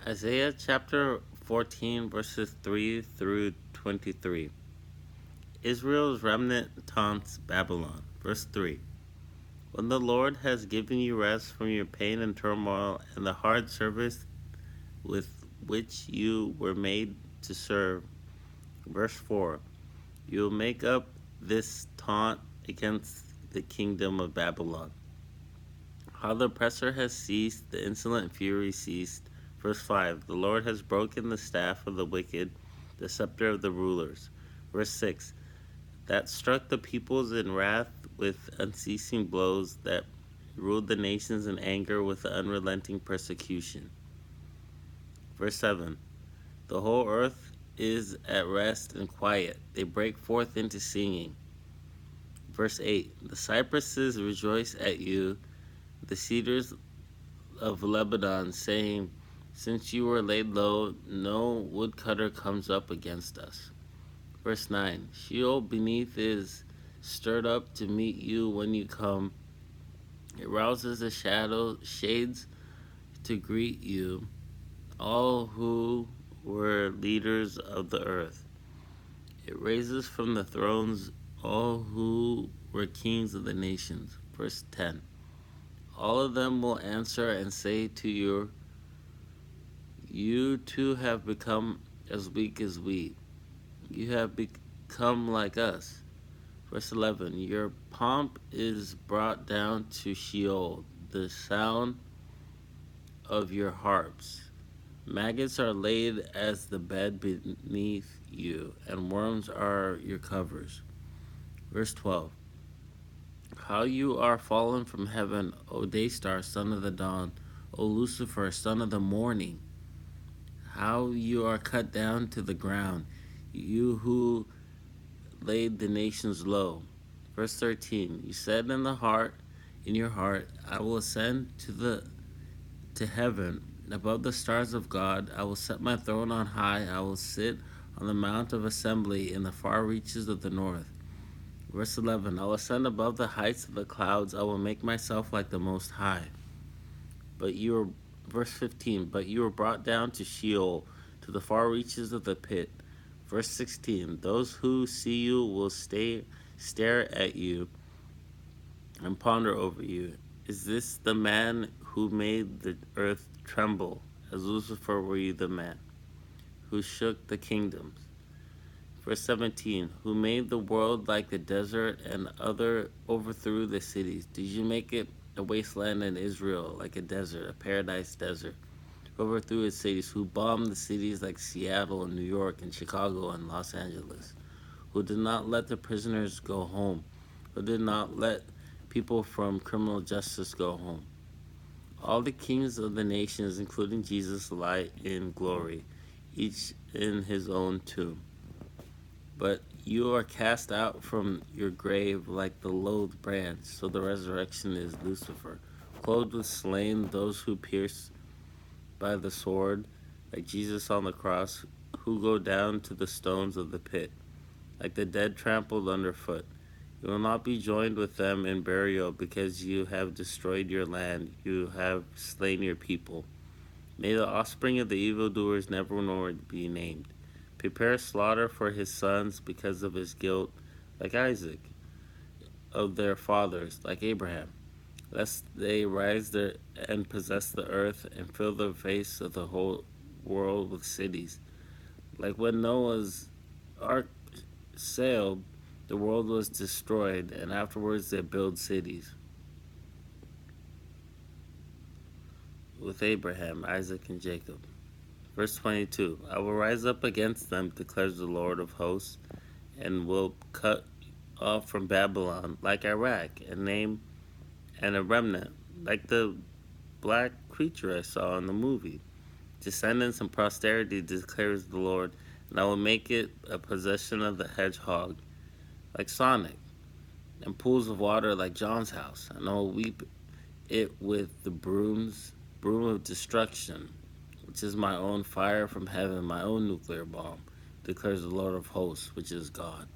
Isaiah chapter 14, verses 3 through 23. Israel's remnant taunts Babylon. Verse 3. When the Lord has given you rest from your pain and turmoil and the hard service with which you were made to serve. Verse 4. You will make up this taunt against the kingdom of Babylon. How the oppressor has ceased, the insolent fury ceased. Verse 5. The Lord has broken the staff of the wicked, the scepter of the rulers. Verse 6. That struck the peoples in wrath with unceasing blows, that ruled the nations in anger with unrelenting persecution. Verse 7. The whole earth is at rest and quiet. They break forth into singing. Verse 8. The cypresses rejoice at you, the cedars of Lebanon, saying, since you were laid low, no woodcutter comes up against us. Verse 9. Sheol beneath is stirred up to meet you when you come. It rouses the shades to greet you, all who were leaders of the earth. It raises from the thrones all who were kings of the nations. Verse 10. All of them will answer and say to you, you too have become as weak as we. You have become like us. Verse 11. Your pomp is brought down to Sheol, the sound of your harps. Maggots are laid as the bed beneath you, and worms are your covers. Verse 12. How you are fallen from heaven, O Daystar, son of the dawn, O Lucifer, son of the morning. How you are cut down to the ground, you who laid the nations low. Verse 13. You said in your heart, I will ascend to heaven, above the stars of God. I will set my throne on high. I will sit on the mount of assembly in the far reaches of the north. Verse 11. I will ascend above the heights of the clouds. I will make myself like the Most High. Verse 15. But you were brought down to Sheol, to the far reaches of the pit. Verse 16. Those who see you will stare at you and ponder over you. Is this the man who made the earth tremble? As Lucifer were you the man who shook the kingdoms. Verse 17. Who made the world like the desert and overthrew the cities? Did you make it a wasteland in Israel, like a desert, a paradise desert? Who overthrew its cities? Who bombed the cities like Seattle and New York and Chicago and Los Angeles? Who did not let the prisoners go home? Who did not let people from criminal justice go home? All the kings of the nations, including Jesus, lie in glory, each in his own tomb. But you are cast out from your grave like the loathed branch, so the resurrection is Lucifer. Clothed with slain, those who pierce by the sword, like Jesus on the cross, who go down to the stones of the pit, like the dead trampled underfoot. You will not be joined with them in burial, because you have destroyed your land, you have slain your people. May the offspring of the evildoers never more be named. Prepare slaughter for his sons because of his guilt, like Isaac, of their fathers, like Abraham, lest they rise there and possess the earth and fill the face of the whole world with cities. Like when Noah's ark sailed, the world was destroyed, and afterwards they built cities with Abraham, Isaac, and Jacob. Verse 22. I will rise up against them, declares the Lord of hosts, and will cut off from Babylon like Iraq, a name and a remnant, like the black creature I saw in the movie. Descendants and posterity, declares the Lord, and I will make it a possession of the hedgehog, like Sonic, and pools of water like John's house, and I will weep it with the broom of destruction, which is my own fire from heaven, my own nuclear bomb, declares the Lord of hosts, which is God.